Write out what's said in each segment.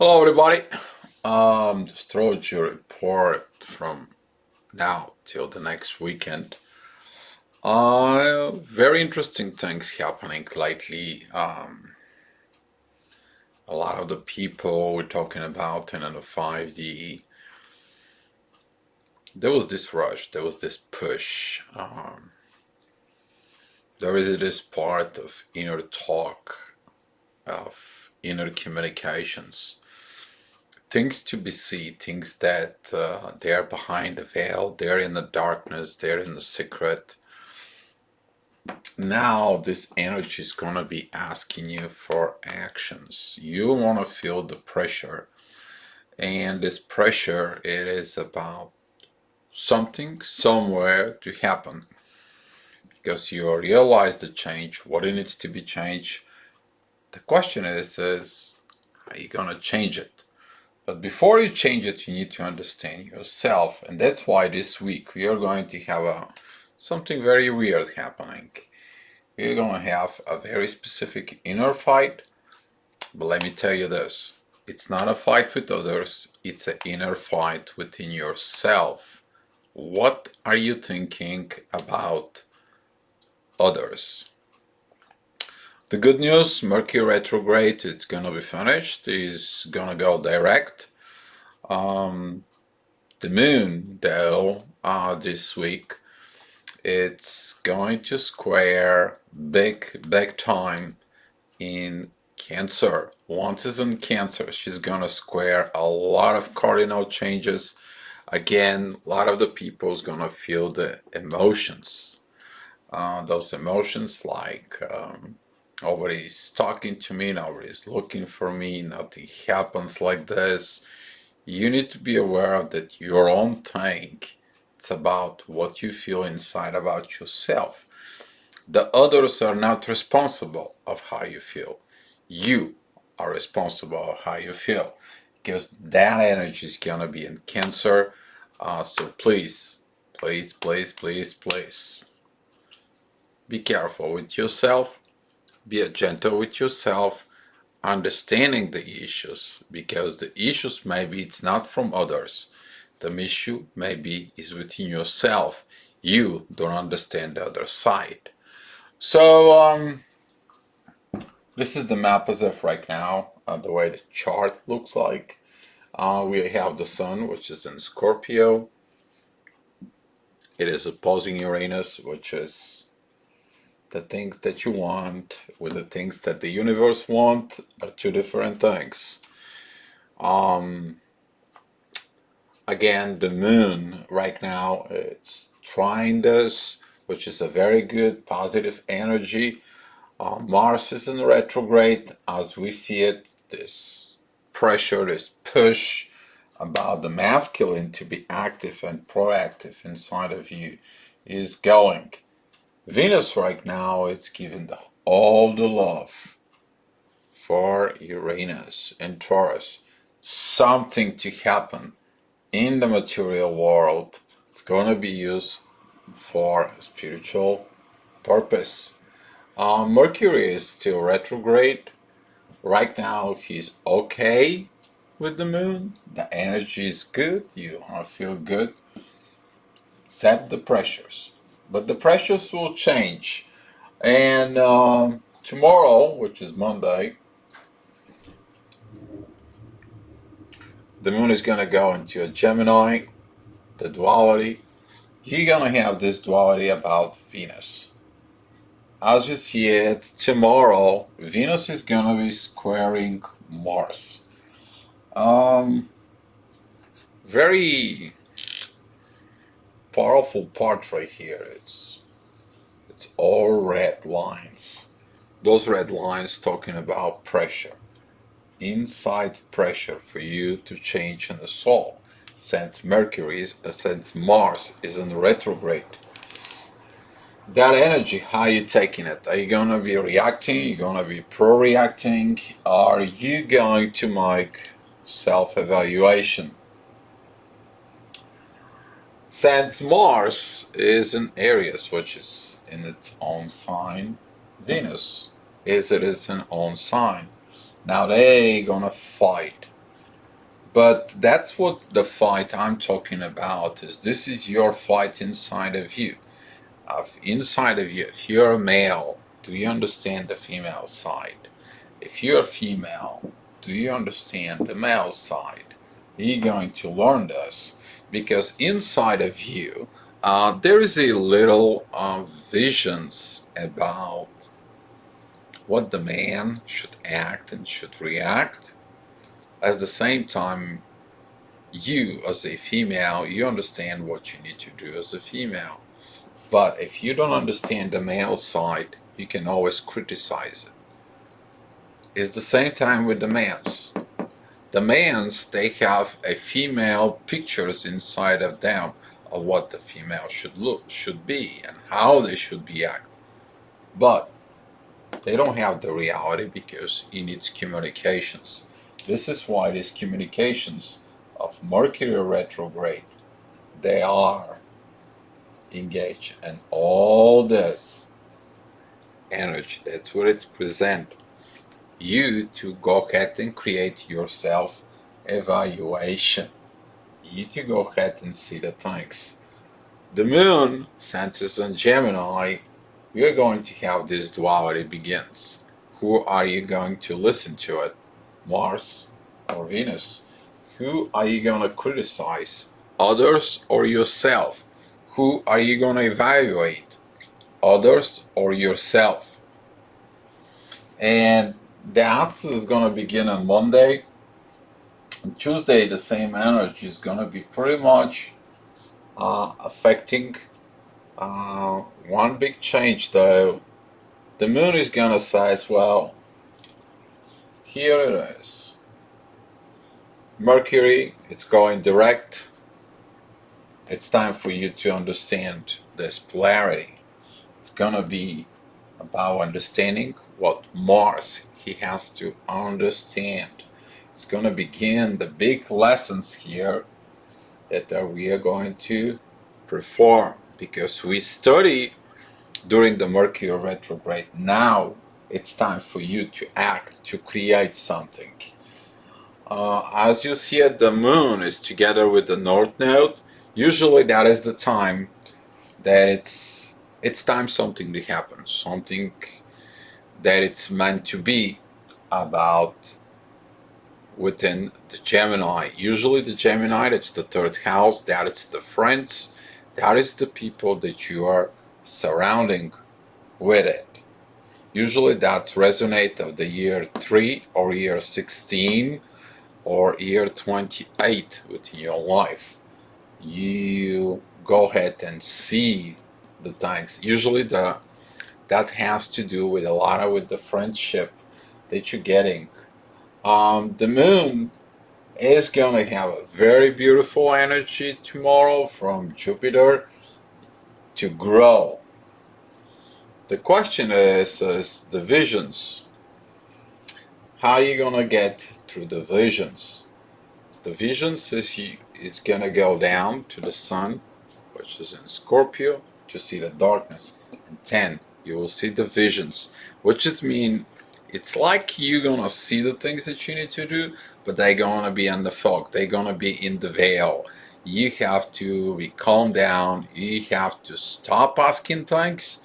Hello, everybody. The astrology report from now till the next weekend. Very interesting things happening lately. A lot of the people we're talking about in the 5D, there was this rush, there was this push. There is this part of inner talk, of inner communications. Things to be seen, things that they're behind the veil, they're in the darkness, they're in the secret. Now this energy is going to be asking you for actions. You want to feel the pressure, and this pressure, it is about something somewhere to happen, because you realize the change, what it needs to be changed. The question is are you going to change it? But before you change it, you need to understand yourself. And that's why this week we are going to have something very weird happening. We're going to have a very specific inner fight. But let me tell you this. It's not a fight with others. It's an inner fight within yourself. What are you thinking about others? The good news, Mercury retrograde, it's going to be finished. It's going to go direct. The moon, though, this week, it's going to square big time in Cancer. Once it's in Cancer, she's going to square a lot of cardinal changes. Again, a lot of the people is going to feel the emotions. Those emotions like nobody's talking to me, nobody's looking for me, nothing happens like this. You need to be aware of that your own thing. It's about what you feel inside about yourself. The others are not responsible of how you feel. You are responsible of how you feel, because that energy is gonna be in Cancer. So please, be careful with yourself. Be gentle with yourself, understanding the issues, because the issues maybe it's not from others. The issue maybe is within yourself. You don't understand the other side. So this is the map as of right now, the way the chart looks like. We have the sun, which is in Scorpio. It is opposing Uranus, which is the things that you want with the things that the universe want are two different things. Again, the moon right now, it's trying this, which is a very good positive energy. Mars is in retrograde. As we see it, this pressure, this push about the masculine to be active and proactive inside of you is going. Venus right now, it's giving all the love for Uranus and Taurus. Something to happen in the material world. It's going to be used for spiritual purpose. Mercury is still retrograde. Right now, he's okay with the moon. The energy is good. You want to feel good. Set the pressures. But the pressures will change. And tomorrow, which is Monday, the moon is going to go into a Gemini, the duality. You're going to have this duality about Venus. As you see it, tomorrow, Venus is going to be squaring Mars. Very powerful part right here. It's all red lines. Those red lines talking about pressure. Inside pressure for you to change in the soul. Since Mars is in retrograde. That energy, how you taking it? Are you gonna be reacting? Are you gonna be pro-reacting? Are you going to make self-evaluation? Since Mars is in Aries, which is in its own sign, Venus is in its own sign. Now they gonna fight. But that's what the fight I'm talking about is. This is your fight inside of you. Inside of you, if you're a male, do you understand the female side? If you're female, do you understand the male side? You're going to learn this because inside of you, there is a little visions about what the man should act and should react. At the same time, you as a female, you understand what you need to do as a female. But if you don't understand the male side, you can always criticize it. It's the same time with the males. The males, they have a female pictures inside of them of what the female should be, and how they should be act. But they don't have the reality because it needs communications. This is why these communications of Mercury retrograde, they are engaged, and all this energy, that's what it's present. You to go ahead and create your self evaluation. You to go ahead and see the things. The moon, since it's in Gemini, we are going to have this duality begins. Who are you going to listen to it? Mars or Venus? Who are you going to criticize? Others or yourself? Who are you going to evaluate? Others or yourself? And that is going to begin on Monday. On Tuesday, the same energy is going to be pretty much affecting one big change, though. The moon is going to say, well, here it is. Mercury, it's going direct. It's time for you to understand this polarity. It's going to be about understanding what Mars he has to understand. It's going to begin the big lessons here that we are going to perform because we study during the Mercury retrograde. Now it's time for you to act, to create something. As you see it, the moon is together with the North Node. Usually that is the time that it's time something to happen, something that it's meant to be about within the Gemini. Usually the Gemini, it's the third house, that is the friends, that is the people that you are surrounding with it. Usually that resonates of the year 3 or year 16 or year 28 within your life. You go ahead and see the things. Usually that has to do with a lot with the friendship that you're getting. The moon is going to have a very beautiful energy tomorrow from Jupiter to grow. The question is the visions. How are you going to get through the visions? The visions is it's going to go down to the sun, which is in Scorpio, to see the darkness. And 10, you will see the visions, which is mean it's like you're going to see the things that you need to do, but they're going to be in the fog. They're going to be in the veil. You have to be calm down. You have to stop asking things,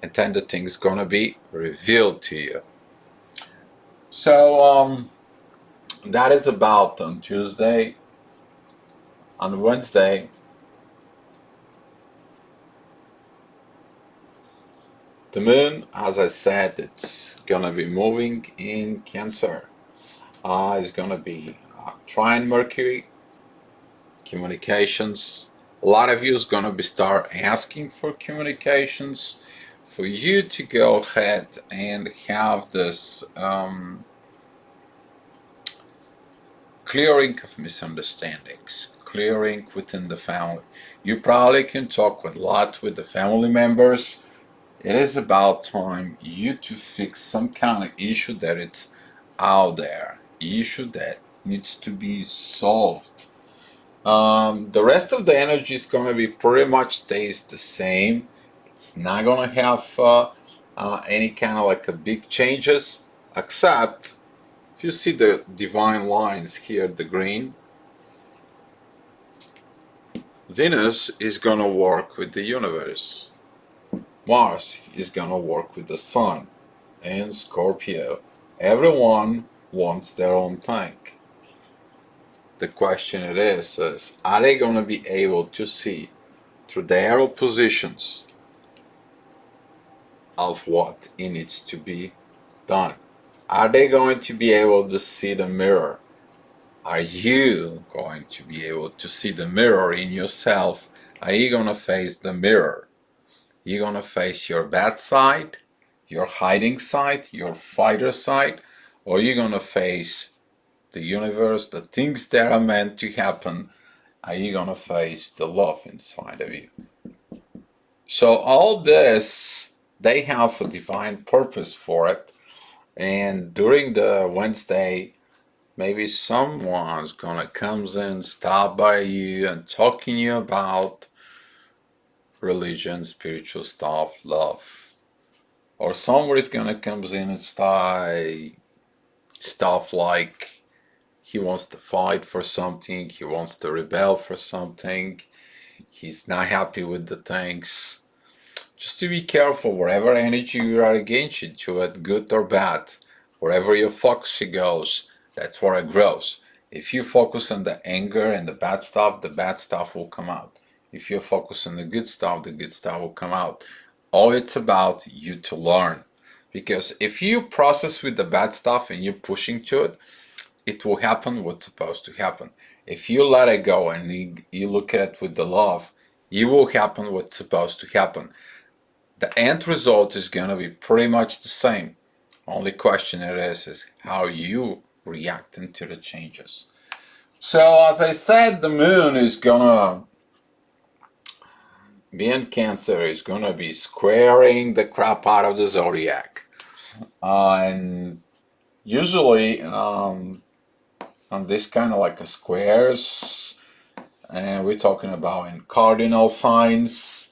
and then the thing's going to be revealed to you. So that is about on Tuesday. On Wednesday, the moon, as I said, it's gonna be moving in Cancer. It's gonna be trine Mercury, communications. A lot of you is gonna be start asking for communications, for you to go ahead and have this clearing of misunderstandings, clearing within the family. You probably can talk a lot with the family members. It is about time you to fix some kind of issue that it's out there, issue that needs to be solved. The rest of the energy is going to be pretty much stays the same. It's not going to have any kind of like a big changes, except You see the divine lines here, the green. Venus is gonna work with the universe. Mars is gonna work with the Sun and Scorpio. Everyone wants their own thing. The question it is are they gonna be able to see through their oppositions of what it needs to be done? Are they going to be able to see the mirror? Are you going to be able to see the mirror in yourself? Are you going to face the mirror? You're going to face your bad side, your hiding side, your fighter side, or you're going to face the universe, the things that are meant to happen? Are you going to face the love inside of you? So all this, they have a divine purpose for it. And during the Wednesday, maybe someone's gonna comes in, stop by you and talking you about religion, spiritual stuff, love. Or somebody's gonna comes in and start stuff like he wants to fight for something, he wants to rebel for something, he's not happy with the things. Just to be careful, wherever energy you are against into it, good or bad, wherever your focus goes, that's where it grows. If you focus on the anger and the bad stuff will come out. If you focus on the good stuff will come out. All it's about you to learn. Because if you process with the bad stuff and you're pushing to it, it will happen what's supposed to happen. If you let it go and you look at it with the love, it will happen what's supposed to happen. The end result is going to be pretty much the same. Only question it is how you react to the changes. So as I said, the moon is gonna be in Cancer, is gonna be squaring the crap out of the zodiac. And usually on this kind of like a squares, and we're talking about in cardinal signs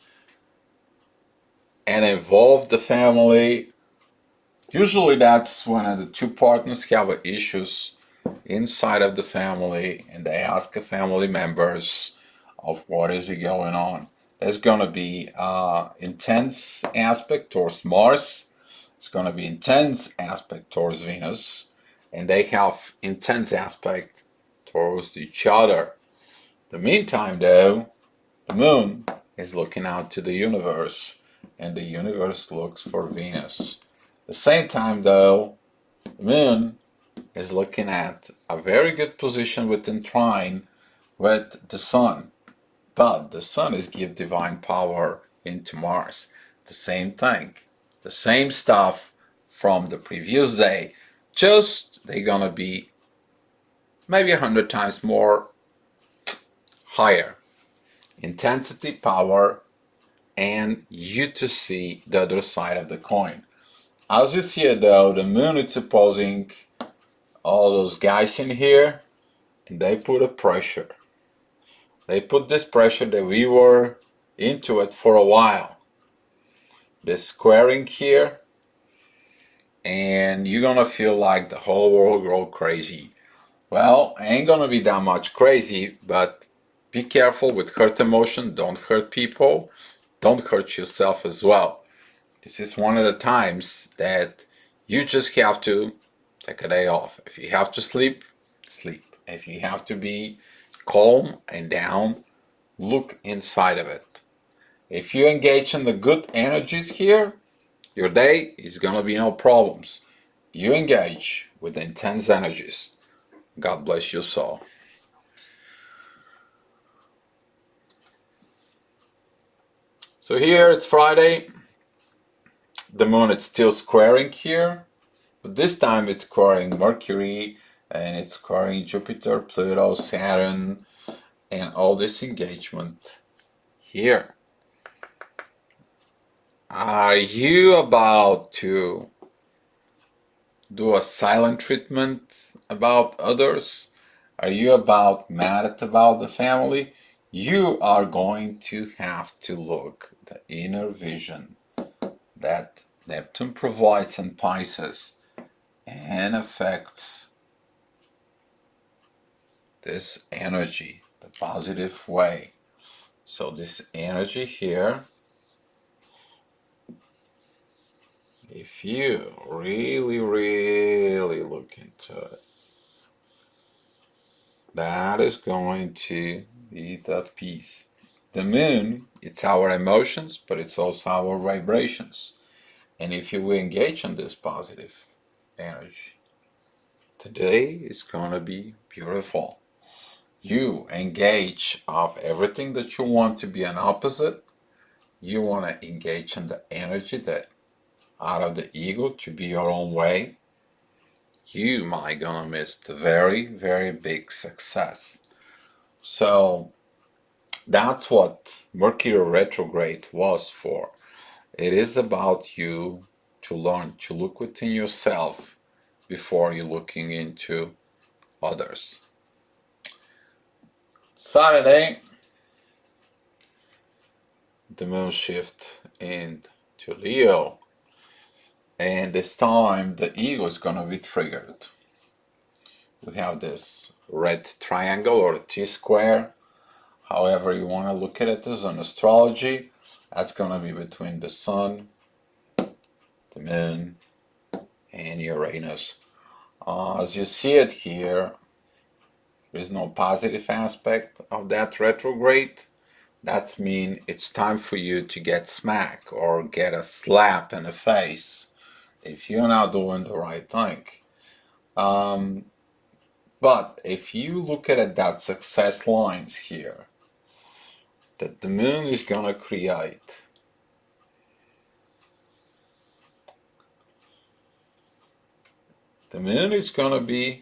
and involve the family. Usually that's when the two partners have issues inside of the family and they ask the family members of what is going on. There's going to be intense aspect towards Mars. It's going to be intense aspect towards Venus. And they have intense aspect towards each other. In the meantime, though, the moon is looking out to the universe. And the universe looks for Venus. At the same time, though, the moon is looking at a very good position within trine with the sun. But the sun is give divine power into Mars. The same thing. The same stuff from the previous day. Just they're gonna be maybe 100 times more higher. Intensity, power, and you to see the other side of the coin. As you see it though, the moon is opposing all those guys in here, and they put a pressure. They put this pressure that we were into it for a while. This squaring here, and you're gonna feel like the whole world go crazy. Well, ain't gonna be that much crazy, but be careful with hurt emotion. Don't hurt people. Don't hurt yourself as well. This is one of the times that you just have to take a day off. If you have to sleep, sleep. If you have to be calm and down, look inside of it. If you engage in the good energies here, your day is gonna be no problems. You engage with the intense energies. God bless your soul. So here it's Friday. The moon is still squaring here, but this time it's squaring Mercury and it's squaring Jupiter, Pluto, Saturn, and all this engagement here. Are you about to do a silent treatment about others? Are you mad about the family? You are going to have to look the inner vision that Neptune provides in Pisces and affects this energy the positive way. So this energy here, if you really look into it, that is going to be the peace. The moon, it's our emotions, but it's also our vibrations. And if you engage in this positive energy, today is going to be beautiful. You engage of everything that you want to be an opposite. You want to engage in the energy that out of the ego to be your own way. You might gonna miss the very big success. So that's what Mercury retrograde was for. It is about you to learn to look within yourself before you're looking into others. Saturday, the moon shift into Leo, and this time the ego is going to be triggered. We have this red triangle or T-square, however you want to look at it as an astrology. That's going to be between the sun, the moon, and Uranus. As you see it here, there is no positive aspect of that retrograde. That means it's time for you to get smacked or get a slap in the face if you're not doing the right thing. But if you look at it, that success lines here that the moon is going to create, the moon is going to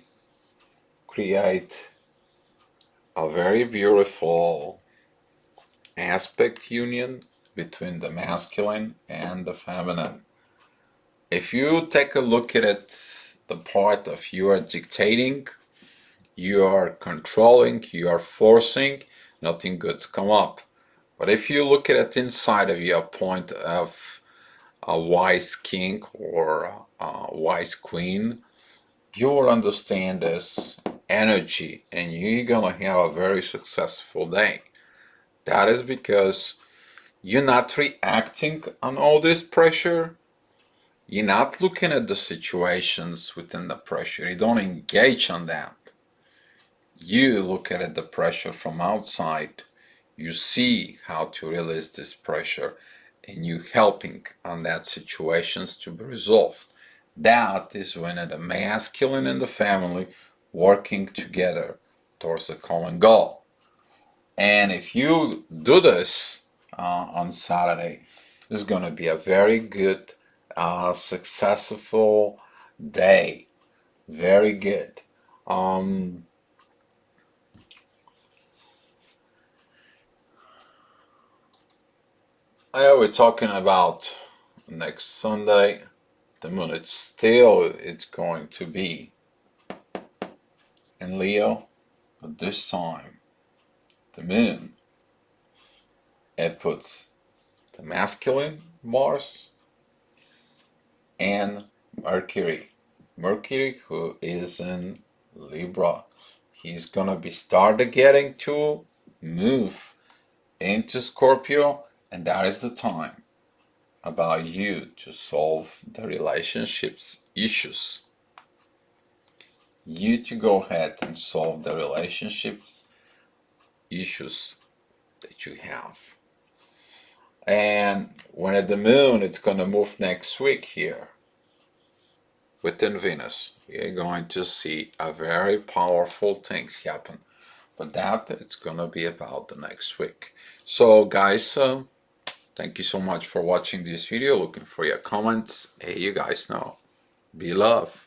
create a very beautiful aspect union between the masculine and the feminine. If you take a look at it, the part of you are dictating, you are controlling, you are forcing, nothing good's come up. But if you look at it inside of your point of a wise king or a wise queen, you will understand this energy and you're gonna have a very successful day. That is because you're not reacting on all this pressure. You're not looking at the situations within the pressure. You don't engage on that. You look at the pressure from outside. You see how to release this pressure and you helping on that situations to be resolved. That is when the masculine and the family working together towards a common goal. And if you do this on Saturday, it's going to be a very good, successful day. Very good. We're talking about next Sunday. The moon, it's going to be in Leo, but this time the moon, it puts the masculine Mars and Mercury. Mercury, who is in Libra, he's gonna be started getting to move into Scorpio, and that is the time about you to solve the relationships issues. You to go ahead and solve the relationships issues that you have. And when at the moon, it's going to move next week here within Venus. You're going to see a very powerful things happen. But that it's going to be about the next week. So guys, thank you so much for watching this video. Looking for your comments. Hey, you guys know, be love.